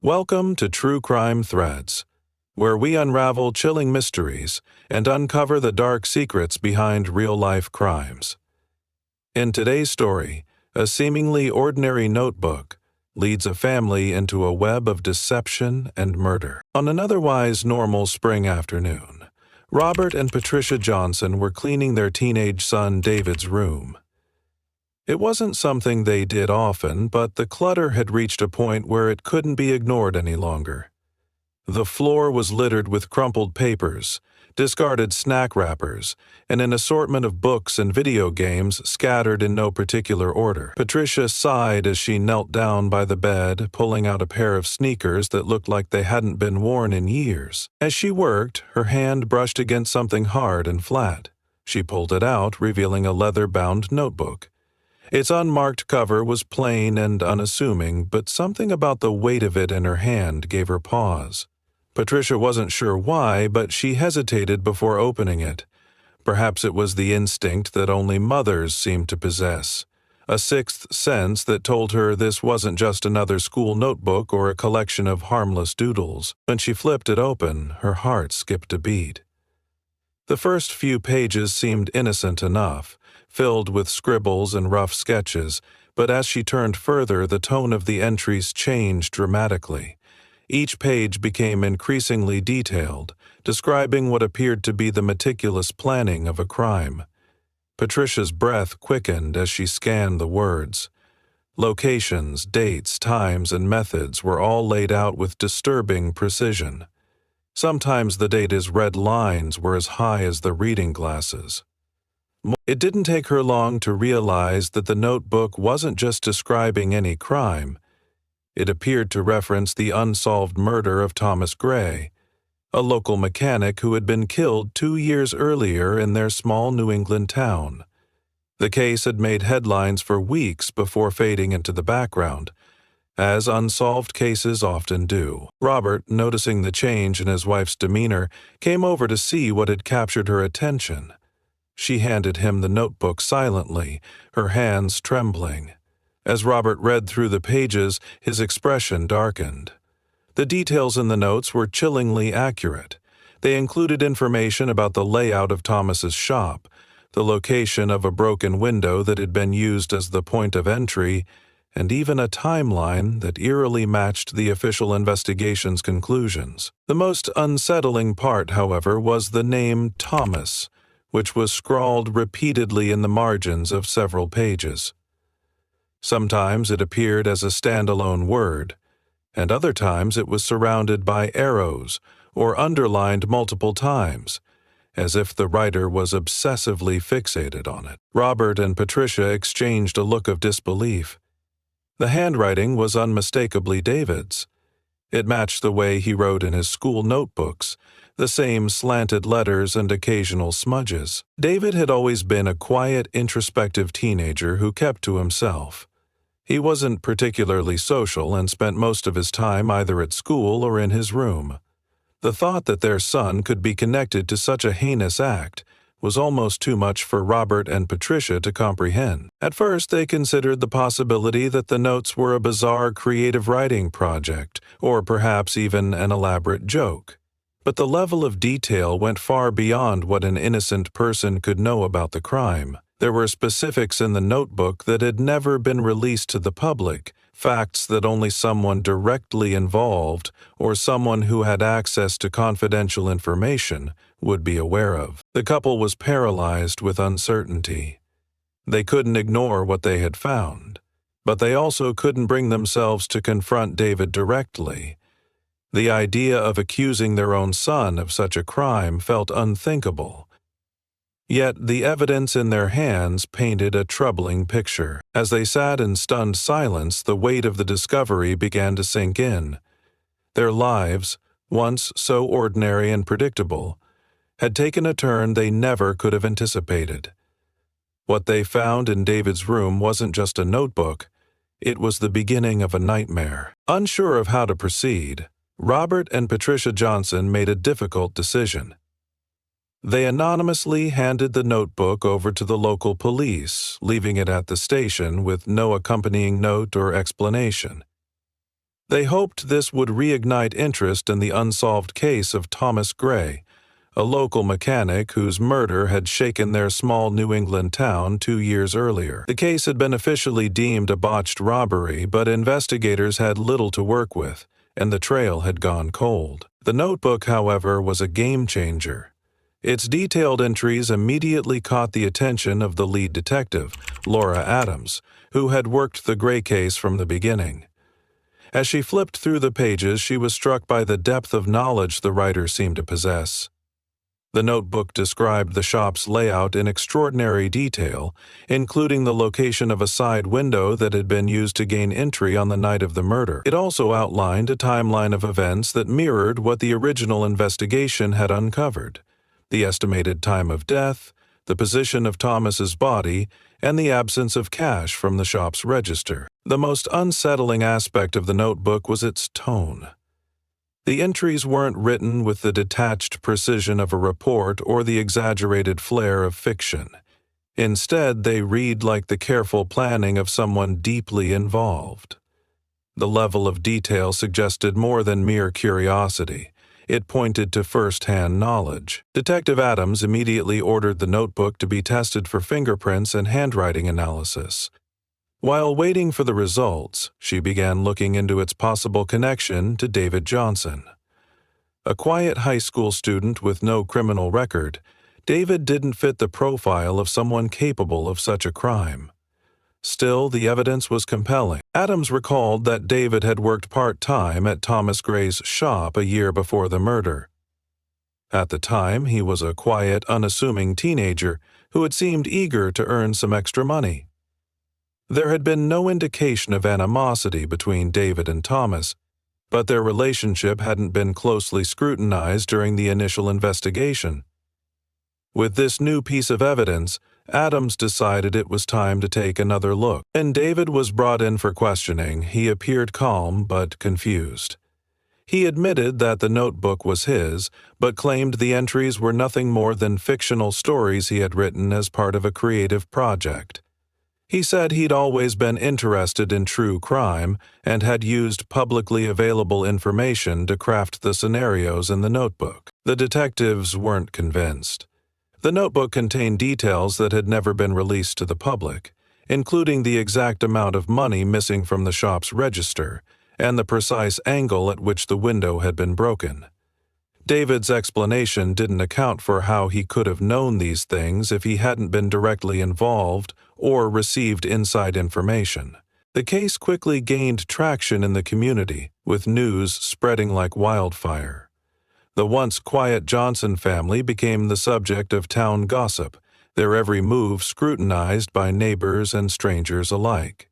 Welcome to True Crime Threads, where we unravel chilling mysteries and uncover the dark secrets behind real-life crimes. In today's story, a seemingly ordinary notebook leads a family into a web of deception and murder. On an otherwise normal spring afternoon, Robert and Patricia Johnson were cleaning their teenage son David's room. It wasn't something they did often, but the clutter had reached a point where it couldn't be ignored any longer. The floor was littered with crumpled papers, discarded snack wrappers, and an assortment of books and video games scattered in no particular order. Patricia sighed as she knelt down by the bed, pulling out a pair of sneakers that looked like they hadn't been worn in years. As she worked, her hand brushed against something hard and flat. She pulled it out, revealing a leather-bound notebook. Its unmarked cover was plain and unassuming, but something about the weight of it in her hand gave her pause. Patricia wasn't sure why, but she hesitated before opening it. Perhaps it was the instinct that only mothers seem to possess, a sixth sense that told her this wasn't just another school notebook or a collection of harmless doodles. When she flipped it open, her heart skipped a beat. The first few pages seemed innocent enough, filled with scribbles and rough sketches, but as she turned further, the tone of the entries changed dramatically. Each page became increasingly detailed, describing what appeared to be the meticulous planning of a crime. Patricia's breath quickened as she scanned the words. Locations, dates, times, and methods were all laid out with disturbing precision. Sometimes the data's red lines were as high as the reading glasses. It didn't take her long to realize that the notebook wasn't just describing any crime. It appeared to reference the unsolved murder of Thomas Gray, a local mechanic who had been killed 2 years earlier in their small New England town. The case had made headlines for weeks before fading into the background, as unsolved cases often do. Robert, noticing the change in his wife's demeanor, came over to see what had captured her attention. She handed him the notebook silently, her hands trembling. As Robert read through the pages, his expression darkened. The details in the notes were chillingly accurate. They included information about the layout of Thomas's shop, the location of a broken window that had been used as the point of entry, and even a timeline that eerily matched the official investigation's conclusions. The most unsettling part, however, was the name Thomas, which was scrawled repeatedly in the margins of several pages. Sometimes it appeared as a standalone word, and other times it was surrounded by arrows or underlined multiple times, as if the writer was obsessively fixated on it. Robert and Patricia exchanged a look of disbelief. The handwriting was unmistakably David's. It matched the way he wrote in his school notebooks, the same slanted letters and occasional smudges. David had always been a quiet, introspective teenager who kept to himself. He wasn't particularly social and spent most of his time either at school or in his room. The thought that their son could be connected to such a heinous act was almost too much for Robert and Patricia to comprehend. At first, they considered the possibility that the notes were a bizarre creative writing project, or perhaps even an elaborate joke. But the level of detail went far beyond what an innocent person could know about the crime. There were specifics in the notebook that had never been released to the public, facts that only someone directly involved or someone who had access to confidential information would be aware of. The couple was paralyzed with uncertainty. They couldn't ignore what they had found, but they also couldn't bring themselves to confront David directly. The idea of accusing their own son of such a crime felt unthinkable. Yet the evidence in their hands painted a troubling picture. As they sat in stunned silence, the weight of the discovery began to sink in. Their lives, once so ordinary and predictable, had taken a turn they never could have anticipated. What they found in David's room wasn't just a notebook, it was the beginning of a nightmare. Unsure of how to proceed, Robert and Patricia Johnson made a difficult decision. They anonymously handed the notebook over to the local police, leaving it at the station with no accompanying note or explanation. They hoped this would reignite interest in the unsolved case of Thomas Gray, a local mechanic whose murder had shaken their small New England town 2 years earlier. The case had been officially deemed a botched robbery, but investigators had little to work with, and the trail had gone cold. The notebook, however, was a game-changer. Its detailed entries immediately caught the attention of the lead detective, Laura Adams, who had worked the Gray case from the beginning. As she flipped through the pages, she was struck by the depth of knowledge the writer seemed to possess. The notebook described the shop's layout in extraordinary detail, including the location of a side window that had been used to gain entry on the night of the murder. It also outlined a timeline of events that mirrored what the original investigation had uncovered: the estimated time of death, the position of Thomas's body, and the absence of cash from the shop's register. The most unsettling aspect of the notebook was its tone. The entries weren't written with the detached precision of a report or the exaggerated flair of fiction. Instead, they read like the careful planning of someone deeply involved. The level of detail suggested more than mere curiosity. It pointed to first-hand knowledge. Detective Adams immediately ordered the notebook to be tested for fingerprints and handwriting analysis. While waiting for the results, she began looking into its possible connection to David Johnson. A quiet high school student with no criminal record, David didn't fit the profile of someone capable of such a crime. Still, the evidence was compelling. Adams recalled that David had worked part-time at Thomas Gray's shop a year before the murder. At the time, he was a quiet, unassuming teenager who had seemed eager to earn some extra money. There had been no indication of animosity between David and Thomas, but their relationship hadn't been closely scrutinized during the initial investigation. With this new piece of evidence, Adams decided it was time to take another look. When David was brought in for questioning, he appeared calm but confused. He admitted that the notebook was his, but claimed the entries were nothing more than fictional stories he had written as part of a creative project. He said he'd always been interested in true crime and had used publicly available information to craft the scenarios in the notebook. The detectives weren't convinced. The notebook contained details that had never been released to the public, including the exact amount of money missing from the shop's register and the precise angle at which the window had been broken. David's explanation didn't account for how he could have known these things if he hadn't been directly involved or received inside information. The case quickly gained traction in the community, with news spreading like wildfire. The once quiet Johnson family became the subject of town gossip, their every move scrutinized by neighbors and strangers alike.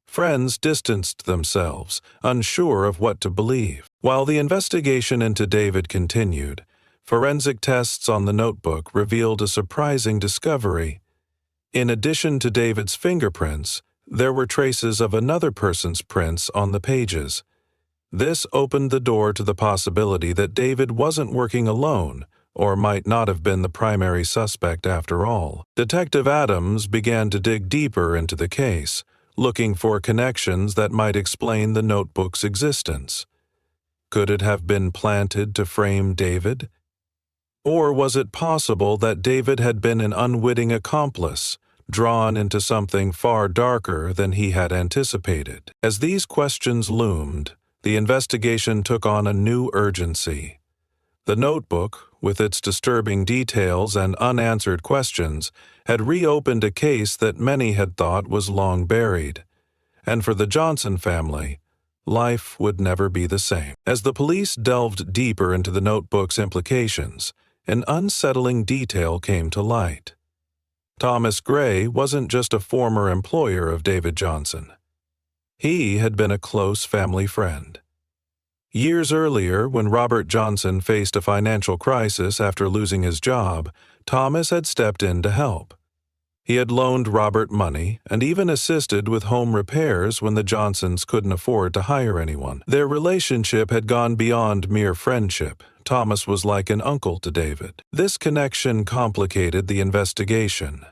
Friends distanced themselves, unsure of what to believe. While the investigation into David continued, forensic tests on the notebook revealed a surprising discovery. In addition to David's fingerprints, there were traces of another person's prints on the pages. This opened the door to the possibility that David wasn't working alone, or might not have been the primary suspect after all. Detective Adams began to dig deeper into the case, looking for connections that might explain the notebook's existence. Could it have been planted to frame David? Or was it possible that David had been an unwitting accomplice, drawn into something far darker than he had anticipated? As these questions loomed, the investigation took on a new urgency. The notebook, with its disturbing details and unanswered questions, had reopened a case that many had thought was long buried. And for the Johnson family, life would never be the same. As the police delved deeper into the notebook's implications, an unsettling detail came to light. Thomas Gray wasn't just a former employer of David Johnson. He had been a close family friend. Years earlier, when Robert Johnson faced a financial crisis after losing his job, Thomas had stepped in to help. He had loaned Robert money and even assisted with home repairs when the Johnsons couldn't afford to hire anyone. Their relationship had gone beyond mere friendship. Thomas was like an uncle to David. This connection complicated the investigation.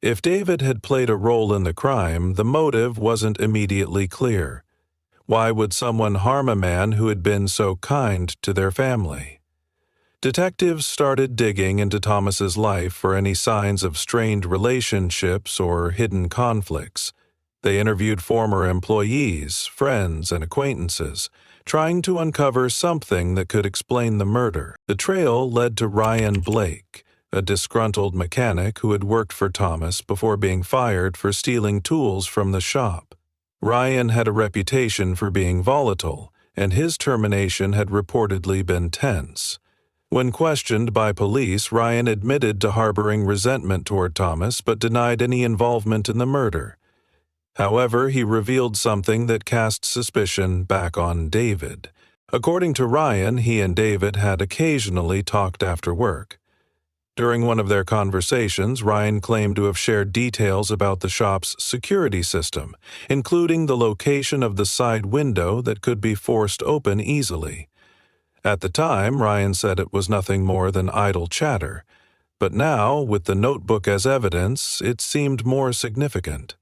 If David had played a role in the crime, the motive wasn't immediately clear. Why would someone harm a man who had been so kind to their family? Detectives started digging into Thomas's life for any signs of strained relationships or hidden conflicts. They interviewed former employees, friends, and acquaintances, trying to uncover something that could explain the murder. The trail led to Ryan Blake, a disgruntled mechanic who had worked for Thomas before being fired for stealing tools from the shop. Ryan had a reputation for being volatile, and his termination had reportedly been tense. When questioned by police, Ryan admitted to harboring resentment toward Thomas but denied any involvement in the murder. However, he revealed something that cast suspicion back on David. According to Ryan, he and David had occasionally talked after work. During one of their conversations, Ryan claimed to have shared details about the shop's security system, including the location of the side window that could be forced open easily. At the time, Ryan said it was nothing more than idle chatter, but now, with the notebook as evidence, it seemed more significant.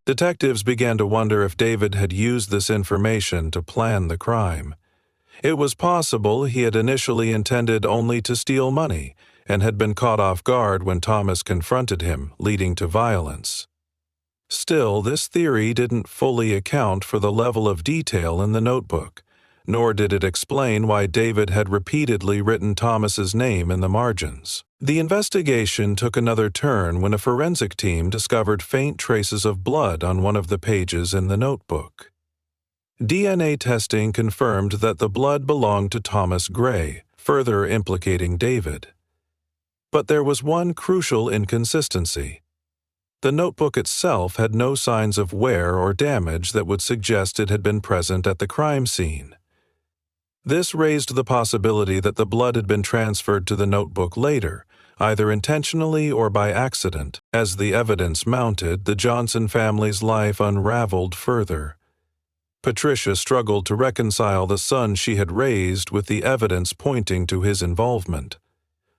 Detectives began to wonder if David had used this information to plan the crime. It was possible he had initially intended only to steal money and had been caught off guard when Thomas confronted him, leading to violence. Still, this theory didn't fully account for the level of detail in the notebook, nor did it explain why David had repeatedly written Thomas's name in the margins. The investigation took another turn when a forensic team discovered faint traces of blood on one of the pages in the notebook. DNA testing confirmed that the blood belonged to Thomas Gray, further implicating David. But there was one crucial inconsistency. The notebook itself had no signs of wear or damage that would suggest it had been present at the crime scene. This raised the possibility that the blood had been transferred to the notebook later, either intentionally or by accident. As the evidence mounted, the Johnson family's life unraveled further. Patricia struggled to reconcile the son she had raised with the evidence pointing to his involvement.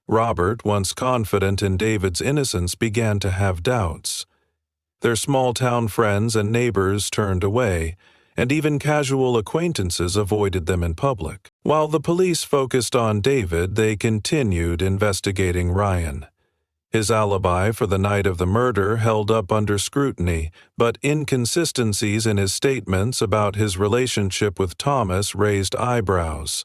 Robert, once confident in David's innocence, began to have doubts. Their small-town friends and neighbors turned away, and even casual acquaintances avoided them in public. While the police focused on David, they continued investigating Ryan. His alibi for the night of the murder held up under scrutiny, but inconsistencies in his statements about his relationship with Thomas raised eyebrows.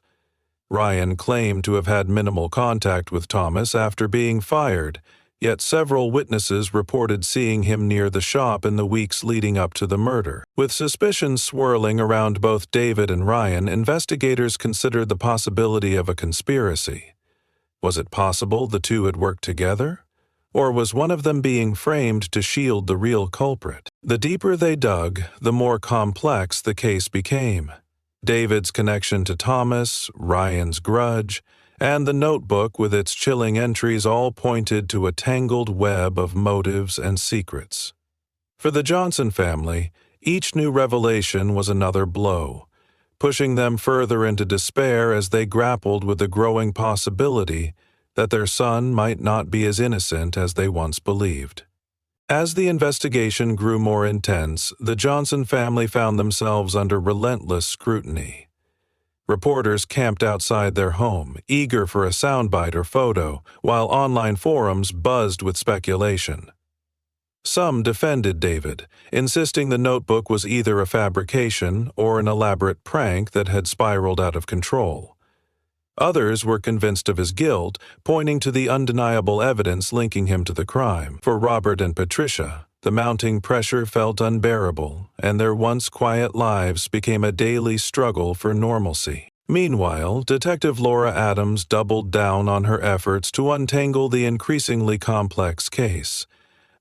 Ryan claimed to have had minimal contact with Thomas after being fired, yet several witnesses reported seeing him near the shop in the weeks leading up to the murder. With suspicions swirling around both David and Ryan, investigators considered the possibility of a conspiracy. Was it possible the two had worked together? Or was one of them being framed to shield the real culprit? The deeper they dug, the more complex the case became. David's connection to Thomas, Ryan's grudge, and the notebook with its chilling entries all pointed to a tangled web of motives and secrets. For the Johnson family, each new revelation was another blow, pushing them further into despair as they grappled with the growing possibility that their son might not be as innocent as they once believed. As the investigation grew more intense, the Johnson family found themselves under relentless scrutiny. Reporters camped outside their home, eager for a soundbite or photo, while online forums buzzed with speculation. Some defended David, insisting the notebook was either a fabrication or an elaborate prank that had spiraled out of control. Others were convinced of his guilt, pointing to the undeniable evidence linking him to the crime. For Robert and Patricia, the mounting pressure felt unbearable, and their once quiet lives became a daily struggle for normalcy. Meanwhile, Detective Laura Adams doubled down on her efforts to untangle the increasingly complex case.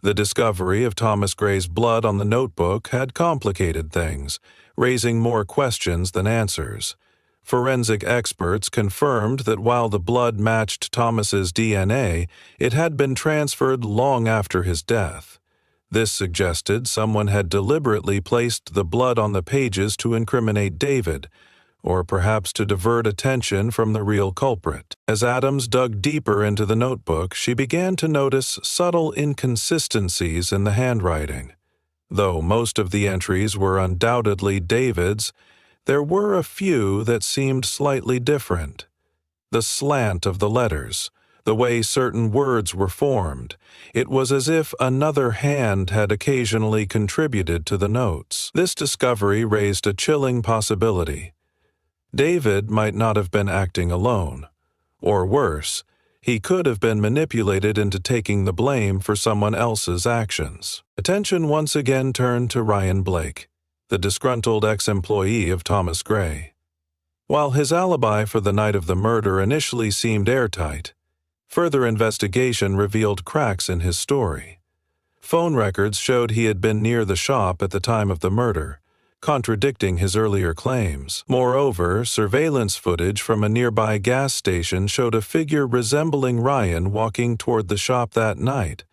The discovery of Thomas Gray's blood on the notebook had complicated things, raising more questions than answers. Forensic experts confirmed that while the blood matched Thomas's DNA, it had been transferred long after his death. This suggested someone had deliberately placed the blood on the pages to incriminate David, or perhaps to divert attention from the real culprit. As Adams dug deeper into the notebook, she began to notice subtle inconsistencies in the handwriting. Though most of the entries were undoubtedly David's, there were a few that seemed slightly different. The slant of the letters, the way certain words were formed, it was as if another hand had occasionally contributed to the notes. This discovery raised a chilling possibility. David might not have been acting alone. Or worse, he could have been manipulated into taking the blame for someone else's actions. Attention once again turned to Ryan Blake, the disgruntled ex-employee of Thomas Gray. While his alibi for the night of the murder initially seemed airtight, further investigation revealed cracks in his story. Phone records showed he had been near the shop at the time of the murder, contradicting his earlier claims. Moreover, surveillance footage from a nearby gas station showed a figure resembling Ryan walking toward the shop that night,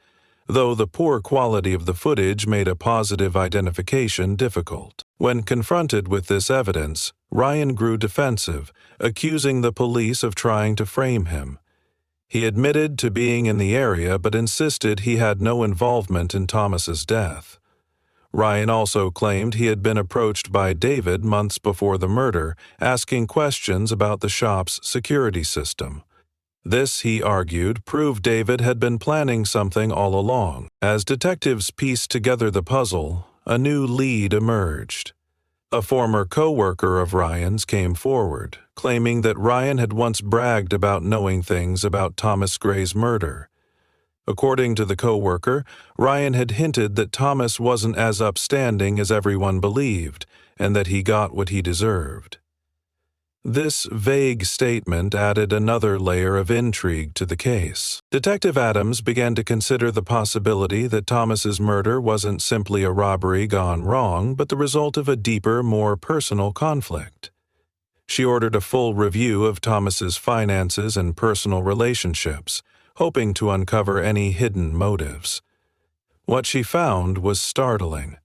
though the poor quality of the footage made a positive identification difficult. When confronted with this evidence, Ryan grew defensive, accusing the police of trying to frame him. He admitted to being in the area but insisted he had no involvement in Thomas's death. Ryan also claimed he had been approached by David months before the murder, asking questions about the shop's security system. This, he argued, proved David had been planning something all along. As detectives pieced together the puzzle, a new lead emerged. A former co-worker of Ryan's came forward, claiming that Ryan had once bragged about knowing things about Thomas Gray's murder. According to the co-worker, Ryan had hinted that Thomas wasn't as upstanding as everyone believed, and that he got what he deserved. This vague statement added another layer of intrigue to the case. Detective Adams began to consider the possibility that Thomas's murder wasn't simply a robbery gone wrong, but the result of a deeper, more personal conflict. She ordered a full review of Thomas's finances and personal relationships, hoping to uncover any hidden motives. What she found was startling.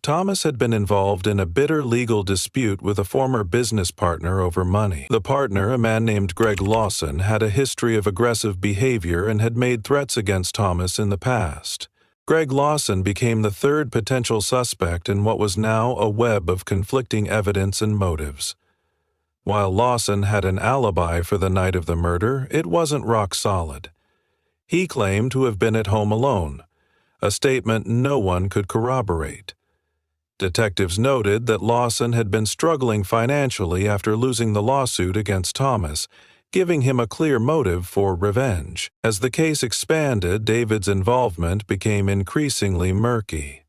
Thomas had been involved in a bitter legal dispute with a former business partner over money. The partner, a man named Greg Lawson, had a history of aggressive behavior and had made threats against Thomas in the past. Greg Lawson became the third potential suspect in what was now a web of conflicting evidence and motives. While Lawson had an alibi for the night of the murder, it wasn't rock solid. He claimed to have been at home alone, a statement no one could corroborate. Detectives noted that Lawson had been struggling financially after losing the lawsuit against Thomas, giving him a clear motive for revenge. As the case expanded, David's involvement became increasingly murky.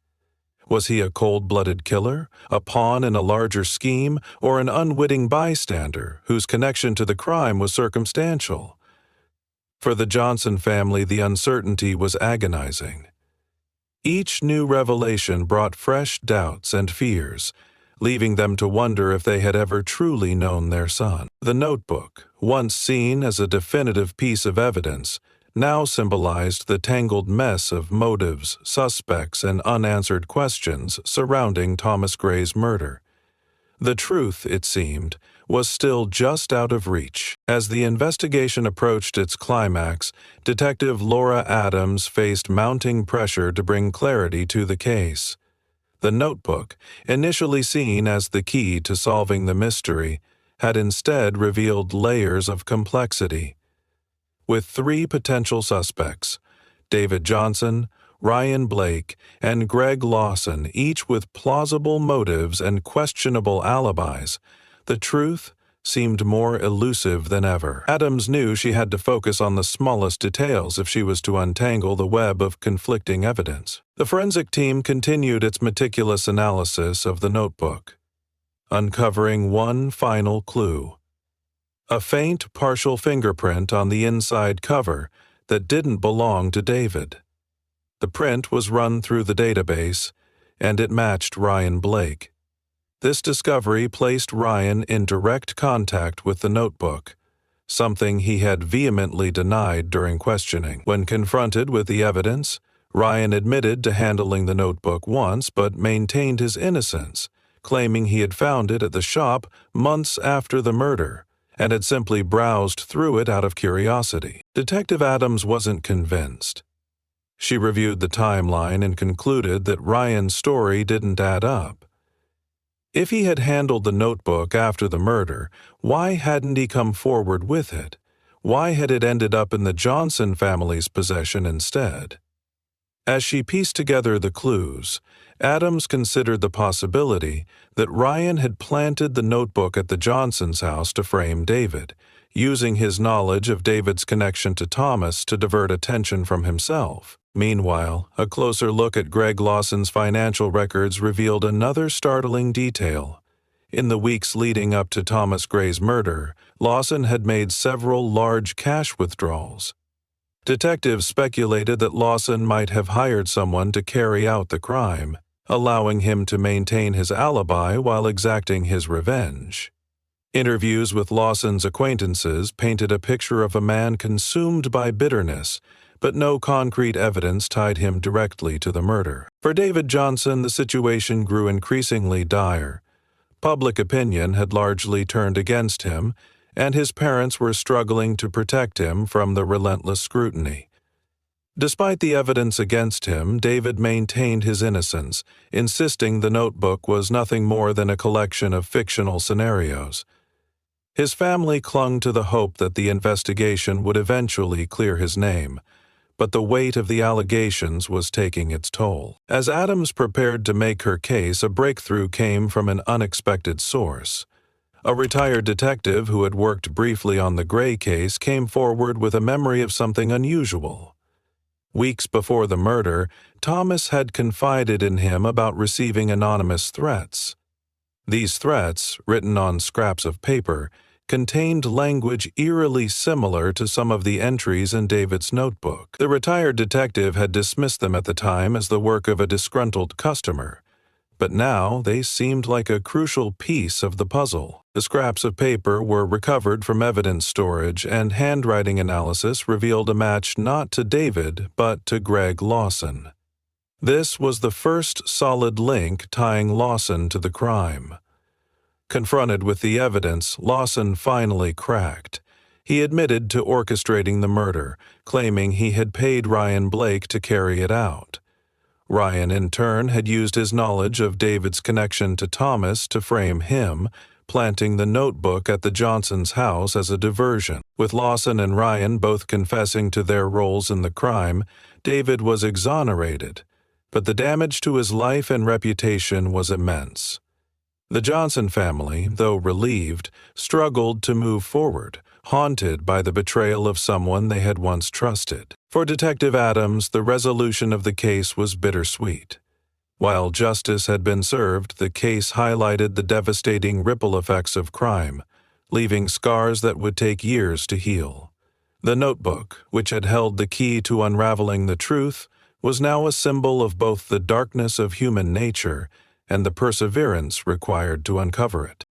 Was he a cold-blooded killer, a pawn in a larger scheme, or an unwitting bystander whose connection to the crime was circumstantial? For the Johnson family, the uncertainty was agonizing. Each new revelation brought fresh doubts and fears, leaving them to wonder if they had ever truly known their son. The notebook, once seen as a definitive piece of evidence, now symbolized the tangled mess of motives, suspects, and unanswered questions surrounding Thomas Gray's murder. The truth, it seemed, was still just out of reach. As the investigation approached its climax, Detective Laura Adams faced mounting pressure to bring clarity to the case. The notebook, initially seen as the key to solving the mystery, had instead revealed layers of complexity. With three potential suspects, David Johnson, Ryan Blake, and Greg Lawson, each with plausible motives and questionable alibis, the truth seemed more elusive than ever. Adams knew she had to focus on the smallest details if she was to untangle the web of conflicting evidence. The forensic team continued its meticulous analysis of the notebook, uncovering one final clue: a faint partial fingerprint on the inside cover that didn't belong to David. The print was run through the database, and it matched Ryan Blake. This discovery placed Ryan in direct contact with the notebook, something he had vehemently denied during questioning. When confronted with the evidence, Ryan admitted to handling the notebook once but maintained his innocence, claiming he had found it at the shop months after the murder and had simply browsed through it out of curiosity. Detective Adams wasn't convinced. She reviewed the timeline and concluded that Ryan's story didn't add up. If he had handled the notebook after the murder, why hadn't he come forward with it? Why had it ended up in the Johnson family's possession instead? As she pieced together the clues, Adams considered the possibility that Ryan had planted the notebook at the Johnsons' house to frame David, using his knowledge of David's connection to Thomas to divert attention from himself. Meanwhile, a closer look at Greg Lawson's financial records revealed another startling detail. In the weeks leading up to Thomas Gray's murder, Lawson had made several large cash withdrawals. Detectives speculated that Lawson might have hired someone to carry out the crime, allowing him to maintain his alibi while exacting his revenge. Interviews with Lawson's acquaintances painted a picture of a man consumed by bitterness, but no concrete evidence tied him directly to the murder. For David Johnson, the situation grew increasingly dire. Public opinion had largely turned against him, and his parents were struggling to protect him from the relentless scrutiny. Despite the evidence against him, David maintained his innocence, insisting the notebook was nothing more than a collection of fictional scenarios. His family clung to the hope that the investigation would eventually clear his name, but the weight of the allegations was taking its toll. As Adams prepared to make her case, a breakthrough came from an unexpected source. A retired detective who had worked briefly on the Gray case came forward with a memory of something unusual. Weeks before the murder, Thomas had confided in him about receiving anonymous threats. These threats, written on scraps of paper, contained language eerily similar to some of the entries in David's notebook. The retired detective had dismissed them at the time as the work of a disgruntled customer, but now they seemed like a crucial piece of the puzzle. The scraps of paper were recovered from evidence storage, and handwriting analysis revealed a match not to David, but to Greg Lawson. This was the first solid link tying Lawson to the crime. Confronted with the evidence, Lawson finally cracked. He admitted to orchestrating the murder, claiming he had paid Ryan Blake to carry it out. Ryan, in turn, had used his knowledge of David's connection to Thomas to frame him, planting the notebook at the Johnsons' house as a diversion. With Lawson and Ryan both confessing to their roles in the crime, David was exonerated, but the damage to his life and reputation was immense. The Johnson family, though relieved, struggled to move forward, haunted by the betrayal of someone they had once trusted. For Detective Adams, the resolution of the case was bittersweet. While justice had been served, the case highlighted the devastating ripple effects of crime, leaving scars that would take years to heal. The notebook, which had held the key to unraveling the truth, was now a symbol of both the darkness of human nature and the perseverance required to uncover it.